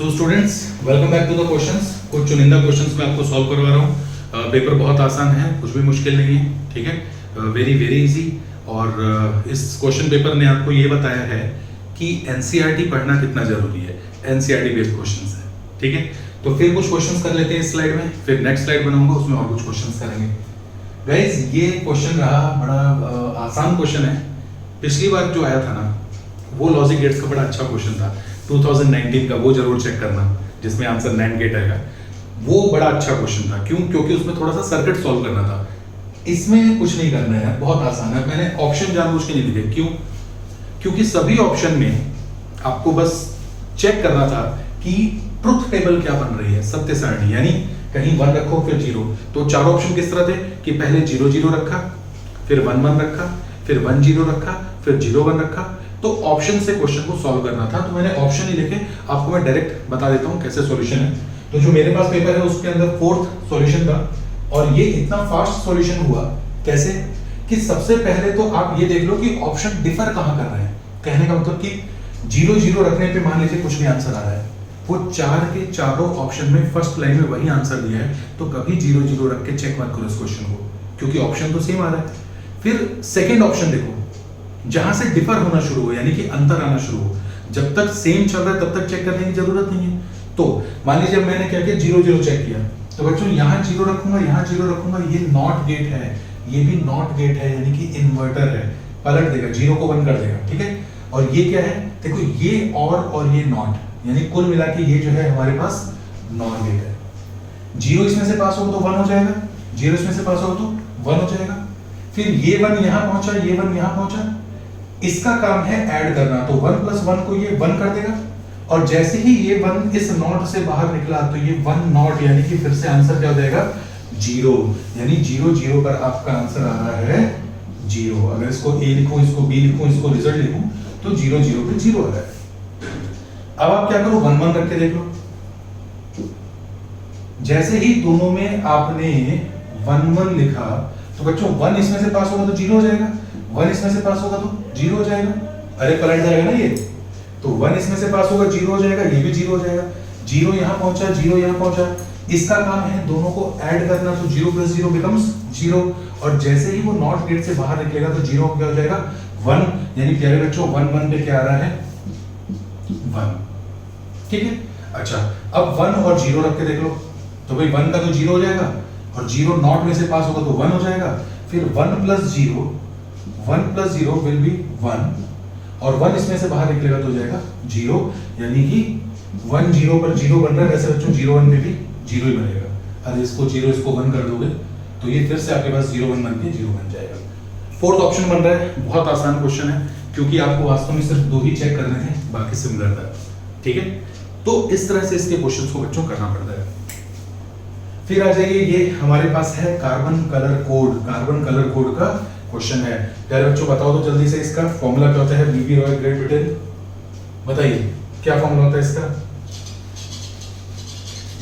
So students, welcome back to the questions. कुछ चुनिंदा questions मैं आपको सॉल्व करवा रहा हूँ। पेपर बहुत आसान है, कुछ भी मुश्किल नहीं है, ठीक है, वेरी वेरी इजी। और इस क्वेश्चन पेपर ने आपको ये बताया है कि एनसीईआरटी पढ़ना कितना जरूरी है। एनसीईआरटी बेस्ड क्वेश्चंस है, ठीक है। तो फिर कुछ क्वेश्चंस कर लेते हैं इस स्लाइड में, फिर नेक्स्ट स्लाइड बनाऊंगा उसमें और कुछ क्वेश्चंस करेंगे। गाइज, ये क्वेश्चन रहा बड़ा आसान क्वेश्चन है। पिछली बार जो आया था ना, वो लॉजिक गेट्स का बड़ा अच्छा क्वेश्चन था 2019 का, वो जरूर चेक करना, जिसमें आंसर NAND गेट आएगा। वो बड़ा अच्छा क्वेश्चन था। क्यों? क्योंकि उसमें थोड़ा सा सर्किट सॉल्व करना था। इसमें कुछ नहीं करना है, बहुत आसान है। मैंने ऑप्शन जानबूझ के नहीं लिखे। क्यों? क्योंकि सभी ऑप्शन में आपको बस चेक करना था कि ट्रुथ टेबल क्या बन रही है, सत्य सारणी, यानी कहीं 1 रखो फिर 0। तो चार ऑप्शन किस तरह थे कि पहले 0 0 रखा, फिर 1 1 रखा, फिर 1 0 रखा, फिर 0 1 रखा। तो ऑप्शन से क्वेश्चन को सॉल्व करना था। तो मैंने ऑप्शन ही लिखे, आपको मैं डायरेक्ट बता देता हूं कैसे सॉल्यूशन है। तो जो मेरे पास पेपर है उसके अंदर 4th सॉल्यूशन था, और ये इतना फास्ट सॉल्यूशन हुआ कैसे कि सबसे पहले तो आप ये देख लो कि ऑप्शन डिफर कहां कर रहे हैं। कहने का मतलब कि 0 0 रखने पे मान लीजिए कुछ भी आंसर आ रहा है, वो 4 के चारों ऑप्शन में फर्स्ट लाइन में वही आंसर दिया है, तो कभी 0 0 रख के चेक मत करो इस क्वेश्चन को, क्योंकि ऑप्शन तो सेम आ रहा है। फिर सेकंड ऑप्शन देखो, जहां से डिफर होना शुरू हो, यानी कि अंतर आना शुरू हो। जब तक सेम चल रहा है तब तक चेक करने की जरूरत नहीं है। तो मान लीजिए मैंने क्या किया, 0 0 चेक किया, तो बच्चों यहाँ 0 रखूंगा, यहाँ 0 रखूंगा, ये नॉट गेट है, ये भी नॉट गेट है, यानी कि इन्वर्टर है, पलट देगा, 0 को 1 कर देगा, ठीक है। और ये क्या है, देखो ये और ये नॉट, यानी कुल मिला के ये जो है हमारे पास नॉट गेट है। 0 इसमें से पास होगा तो 1 हो जाएगा, 0 इसमें से पास होगा तो 1 हो जाएगा। फिर ये 1 यहां पहुंचा, ये 1 यहां पहुंचा, इसका काम है ऐड करना, तो 1 + 1 को ये 1 कर देगा। और जैसे ही ये 1 इस नॉट से बाहर निकला तो ये 1 नॉट, यानी कि फिर से आंसर क्या हो जाएगा, 0। यानी 0 0 पर आपका आंसर आ रहा है 0। अगर इसको A लिखूं, इसको B लिखूं, इसको रिजल्ट लिखूं, तो 0 0 पे 0 आ रहा है। अब आप क्या करो, 1 1 रख के देख लो। जैसे ही दोनों में आपने 1 1 लिखा, तो बच्चों 1 इसमें से पास होगा तो 0 हो जाएगा, 1 इसमें से पास होगा तो 0 हो जाएगा। अरे पलट जाएगा ना ये, तो 1 इसमें से पास होगा 0 हो जाएगा, ये भी 0 हो जाएगा। 0 यहां पहुंचा, 0 यहां पहुंचा, इसका काम है दोनों को ऐड करना, तो 0 + 0 becomes 0। और जैसे ही वो नॉट गेट से बाहर निकलेगा तो 0 क्या हो जाएगा, 1। यानी प्यारे बच्चों 1 1 पे क्या आ रहा है, 1, ठीक है। अच्छा, अब 1 और 0 रख के देख लो, तो भाई 1 का तो 0 हो जाएगा, और 0 नॉट में से पास होगा तो 1 हो जाएगा। फिर 1 + 0, 1 + 0 विल बी 1, और 1 इसमें से बाहर निकलेगा तो हो जाएगा 0। यानी कि 1 0 पर 0 बन रहा है, वैसे बच्चों 0 1 में भी 0 ही बनेगा। अरे इसको 0 इसको 1 कर दोगे तो ये फिर से आपके पास 0 1 बन के 0 बन जाएगा। 4th ऑप्शन बन रहा है। बहुत आसान क्वेश्चन है, क्योंकि आपको वास्तव में सिर्फ 2 ही चेक करने हैं, बाकी सिमिलर था, ठीक है। तो इस तरह से इसके क्वेश्चंस को बच्चों करना पड़ता है। फिर आ जाइए, ये हमारे पास है carbon colour code. Carbon colour code का क्वेश्चन है। प्यारे बच्चों बताओ तो जल्दी से, इसका फॉर्मूला क्या होता है, बीबी रॉय ग्रेट ब्रिटेन, बताइए क्या फॉर्मूला होता है इसका।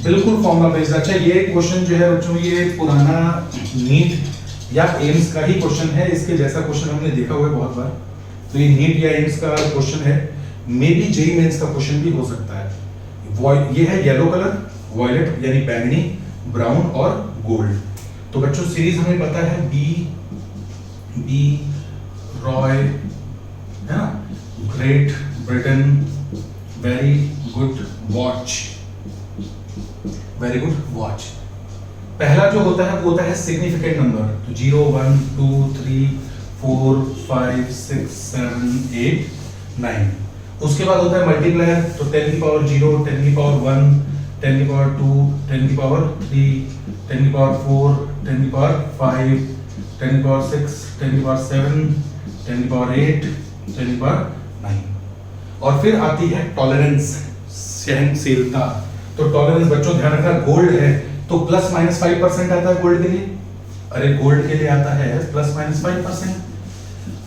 बिल्कुल फॉर्मूला बेस्ड। अच्छा, ये क्वेश्चन जो है बच्चों, ये पुराना नीट या एम्स का ही क्वेश्चन है। इसके जैसा क्वेश्चन हमने देखा हुआ है बहुत बार। तो ये नीट या एम्स का क्वेश्चन है, मे बी जेईई मेंस का क्वेश्चन भी हो सकता है। ये है येलो कलर, वॉयलेट यानी बैंगनी, ब्राउन और गोल्ड। तो बच्चों सीरीज हमें पता है, बी रॉय, है ना, great Britain, very good watch, very good watch. पहला जो होता है वो होता है सिग्निफिकेंट नंबर, तो 0 1 2 3 4 5 6 7 8 9। उसके बाद होता है मल्टीप्लायर, तो 10 की पावर 0, 10 की पावर 1, 10 की पावर 2, 10 की पावर 3, 10 की पावर 4, 10 की पावर 5, 10 की पावर 6, 10 की पावर 7, 10 की पावर 8, 10 की पावर 9। और फिर आती है टॉलरेंस, सहनशीलता। तो टॉलरेंस बच्चों ध्यान रखना, गोल्ड है तो ±5% आता है गोल्ड के लिए। अरे गोल्ड के लिए आता है ±5%।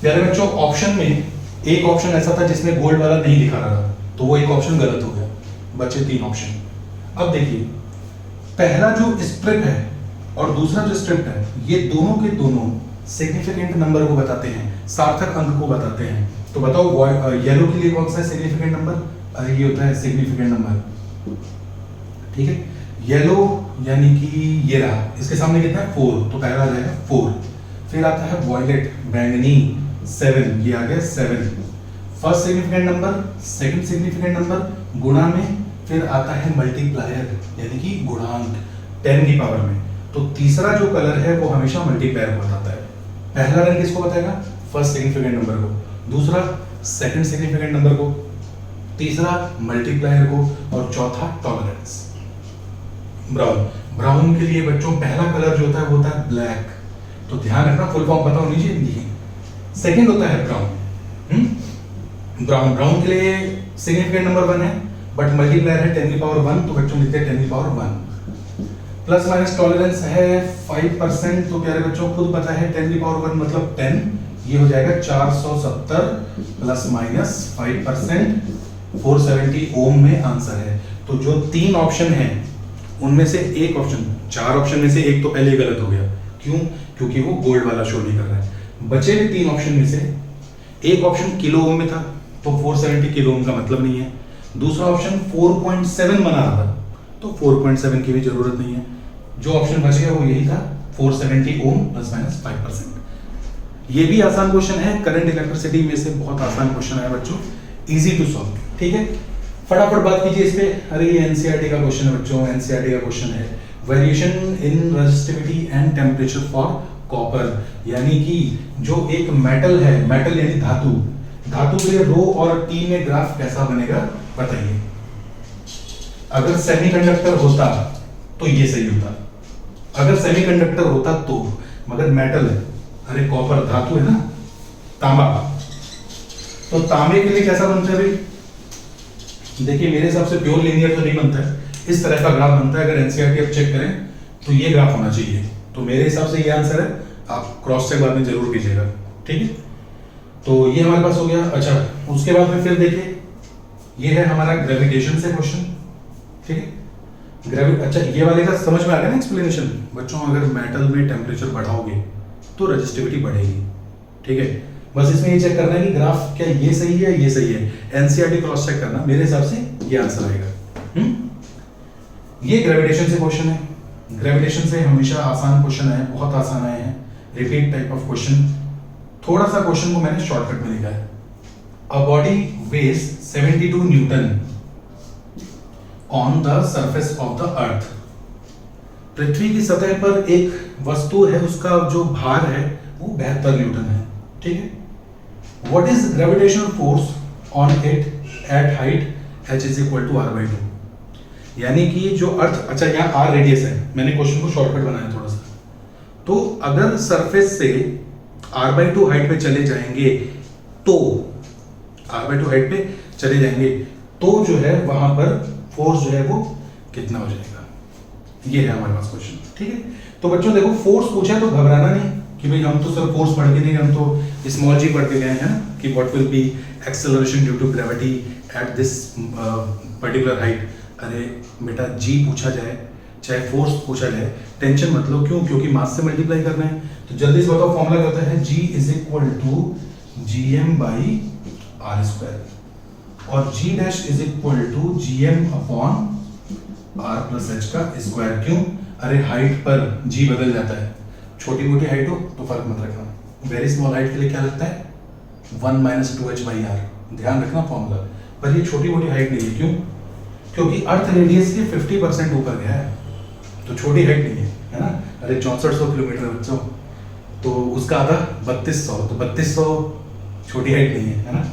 प्यारे बच्चों, ऑप्शन में एक ऑप्शन ऐसा था जिसमें गोल्ड वाला नहीं दिखा रहा था, तो वो एक ऑप्शन गलत हो गया, बचे 3 ऑप्शन। अब देखिए, पहला जो स्ट्रिप है और दूसरा जो स्ट्रिप है, ये दोनों के दोनों सिग्निफिकेंट नंबर को बताते हैं, सार्थक अंक को बताते हैं। तो बताओ येलो के लिए कौन सा है सिग्निफिकेंट नंबर। अरे ये होता है सिग्निफिकेंट नंबर, ठीक है। येलो यानी कि ये रहा, इसके सामने कितना है 4, तो पहला आ जाएगा 4। फिर आता है वॉयलेट बैंगनी 7, ये आ गया 7। First significant number, second significant number गुणा में, फिर आता है मल्टीप्लायर यानी कि गुणांक 10 की पावर में। तो तीसरा जो कलर है वो हमेशा मल्टीप्लायर को बताता है। पहला रंग किसको बताएगा? फर्स्ट सिग्निफिकेंट नंबर को, दूसरा सेकंड सिग्निफिकेंट नंबर को, तीसरा मल्टीप्लायर को, और चौथा टॉलरेंस। ब्राउन, ब्राउन के लिए बच्चों पहला कलर जो होता है वो होता है ब्लैक, तो ध्यान रखना फुल फॉर्म पता होनी चाहिए। सेकंड होता है ब्राउन, ब्राउन, ब्राउन के लिए सिग्निफिकेंट नंबर 1 है बट मल्टीप्लायर है 10 की पावर 1, तो बच्चों लिखते हैं 10 की पावर 1। प्लस माइनस टॉलरेंस है 5%, तो प्यारे बच्चों खुद पता है 10 की पावर 1 मतलब 10, ये हो जाएगा 470 प्लस माइनस 5%, 470 ओम में आंसर है। तो जो 3 ऑप्शन है उनमें से एक ऑप्शन, 4 ऑप्शन में से एक तो पहले ही गलत हो गया। क्यों? क्योंकि वो गोल्ड वाला शो नहीं कर रहा है। बचे हुए 3 ऑप्शन में से एक ऑप्शन किलो ओम में था, तो 470 किलो ओम का मतलब नहीं है। दूसरा ऑप्शन 4.7 बना रहा था, तो 4.7 की भी जरूरत नहीं है। जो ऑप्शन बच गया वो यही था 470 ओम प्लस माइनस 5%। ये भी आसान क्वेश्चन है, करंट इलेक्ट्रिसिटी में से बहुत आसान क्वेश्चन है बच्चों, इजी टू सॉल्व। ठीक है, फटाफट बात कीजिए इस पे। अरे ये एनसीईआरटी का क्वेश्चन है बच्चों, एनसीईआरटी का क्वेश्चन है, variation in resistivity and temperature for copper, यानी कि जो एक मेटल है, मेटल यानी धातु, धातु के लिए रो और टी में ग्राफ कैसा बनेगा बताइए। अगर सेमीकंडक्टर होता तो ये सही होता, अगर सेमीकंडक्टर होता तो, मगर मेटल है, अरे कॉपर धातु है ना, तांबा, तो तांबे के लिए कैसा बनता है भाई? देखिए मेरे हिसाब से प्योर लीनियर तो नहीं बनता है, इस तरह का ग्राफ बनता है। अगर एनसीईआरटी आप चेक करें तो ये ग्राफ होना चाहिए, तो मेरे हिसाब से ये आंसर है। आप क्रॉस चेक बाद में जरूर कीजिएगा, ठीक है। तो ये हमारे पास हो गया। अच्छा, उसके बाद में फिर देखिए ये है हमारा ग्रेविटेशन से क्वेश्चन, ठीक है। अच्छा, ये वाले का समझ में आ गया ना एक्सप्लेनेशन बच्चों? अगर मेटल में टेम्परेचर बढ़ाओगे तो रेजिस्टिविटी बढ़ेगी, ठीक है। बस इसमें ये चेक करना है कि ग्राफ क्या ये सही है, ये सही है। एनसीईआरटी क्रॉस चेक करना, मेरे हिसाब से ये आंसर आएगा। ये ग्रेविटेशन से क्वेश्चन है। ग्रेविटेशन से हमेशा आसान क्वेश्चन आए, बहुत आसान आए हैं, रिपीट टाइप ऑफ क्वेश्चन। थोड़ा सा क्वेश्चन को मैंने शॉर्टकट में लिखा है। A body weighs 72 newton on the surface of the earth. पृथ्वी की सतह पर एक वस्तु है, उसका जो भार है वो 72 न्यूटन है, ठीक है। What is gravitational force on it at height h is equal to r/2, यानी कि जो अर्थ, अच्छा यहाँ r रेडियस है, मैंने क्वेश्चन को शॉर्टकट बनाया थोड़ा सा। तो अगर सरफेस से r/2 हाइट पे चले जाएंगे तो r/2 हाइट पे चले जाएंगे तो जो है वहां पर फोर्स जो है वो कितना हो जाएगा, ये है हमारे पास क्वेश्चन, ठीक है। तो बच्चों देखो, फोर्स पूछा है तो घबराना नहीं कि भाई हम तो सर फोर्स पढ़ के नहीं, हम तो स्मॉल जी पढ़ के गए हैं ना, कि what will be acceleration due to gravity at this particular height. अरे बेटा, जी पूछा जाए चाहे फोर्स पूछा जाए, टेंशन मत लो। क्यों? क्योंकि मास से मल्टीप्लाई करना है। तो जल्दी से बताओ, फॉर्मूला क्या होता है? G is equal to GM by R square, और G dash is equal to GM upon R plus H का स्क्वायर। क्यों? अरे हाइट पर G बदल जाता है, छोटी मोटी हाइट हो तो फर्क मत रखना। वेरी स्मॉल हाइट के लिए क्या लगता है? 1 माइनस 2H बाई R, ध्यान रखना फॉर्मूला। पर ये छोटी मोटी हाइट नहीं है। क्यों? क्योंकि अर्थ रेडियस के 50% ऊपर गया है, तो छोटी हाइट नहीं है ना। अरे 6400 किलोमीटर बच्चों, तो उसका आधा 3200, तो 3200 छोटी हाइट नहीं है ना।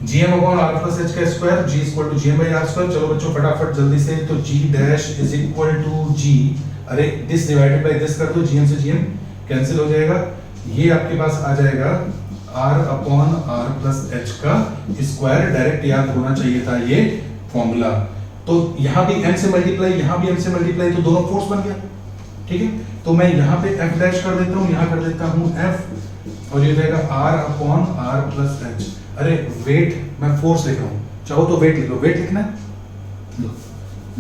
GM upon R plus H का square, G equal to GM by R square. चलो बच्चों फटाफट जल्दी से, तो G dash is equal to G, अरे दिस डिवाइडेड बाय दिस कर दो, GM से GM कैंसिल हो जाएगा, ये आपके पास आ जाएगा R upon R plus H का स्क्वायर। डायरेक्ट याद होना चाहिए था ये फॉर्मूला। तो यहाँ भी m से मल्टीप्लाई, यहाँ भी m से मल्टीप्लाई, तो दोनों फोर्स बन गया, ठीक है। तो मैं यहाँ पे f डैश कर देता हूँ, यहाँ कर देता हूँ f, और ये जाएगा R upon R plus H। अरे वेट, मैं फोर्स लिख रहा हूँ, चाहो तो वेट लिख लो, वेट लिखना है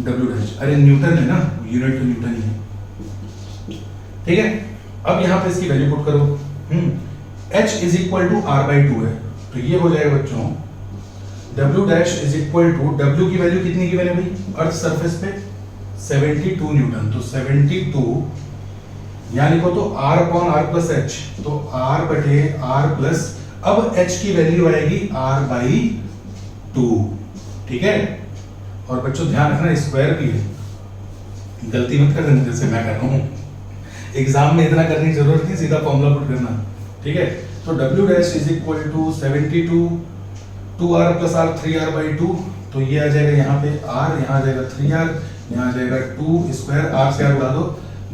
W डैश, अरे न्यूटन है ना, यूनिट तो न्यूटन ही है, ठीक है। अब यहाँ पे इसकी वैल्यू पुट करो, H is equal to R/2 है, तो ये हो जाएगा बच्चों W dash is equal to, W की वैल्यू कितनी गिवन है भाई अर्थ सरफेस पे 72 न्यूटन, तो 72 यहाँ लिखो तो R upon R plus H, तो R बटे R प्लस, अब H की वैल्यू आएगी R बाई 2, ठीक है। और बच्चों ध्यान रखना स्क्वायर भी है, गलती मत कर देना जैसे मैं कर रहा हूँ, एग्जाम में इतना करने की जरूरत नहीं, सीधा फॉर्मूला पुट करना, ठीक है। तो W dash is equal to 72 2R plus R 3R by 2, तो ये आ जाएगा यहाँ पे R, यहाँ आ जाएगा 3R, यहाँ आ जाएगा 2 स्क्वायर, R से R उड़ा दो,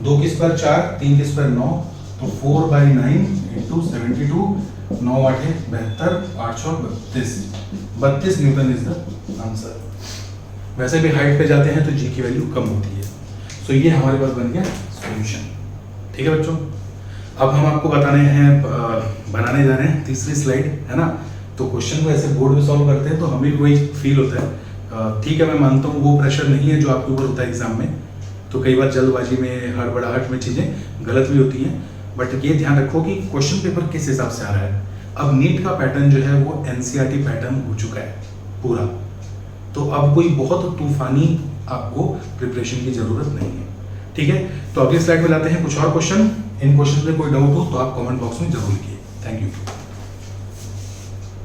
2 की स्क्वायर 4, 3 की स्क्वायर 9, तो 4 बाई 9 इंटू 72, 9 आठे 72, 8 32 न्यूटन इज द आंसर। वैसे भी हाइट पे जाते हैं तो जी की वैल्यू कम होती है। सो ये हमारे पास बन गया सॉल्यूशन, ठीक है बच्चों। अब हम आपको बताने हैं, बनाने जा रहे हैं तीसरी स्लाइड, है ना। तो क्वेश्चन को ऐसे बोर्ड में सॉल्व करते हैं तो हमें भी वही फील होता है, ठीक है। मैं मानता हूँ वो प्रेशर नहीं है जो आपके ऊपर होता है एग्जाम में, तो कई बार जल्दबाजी में हड़बड़ाहट में चीज़ें गलत भी होती हैं, बट ये ध्यान रखो कि क्वेश्चन पेपर किस हिसाब से आ रहा है। अब नीट का पैटर्न जो है वो एनसीईआरटी पैटर्न हो चुका है पूरा, तो अब कोई बहुत तूफानी आपको प्रिपरेशन की जरूरत नहीं है, ठीक है। तो अगली स्लाइड में लाते हैं कुछ और क्वेश्चन। इन क्वेश्चन में कोई डाउट हो तो आप कमेंट बॉक्स में जरूर लिखिए। Thank you.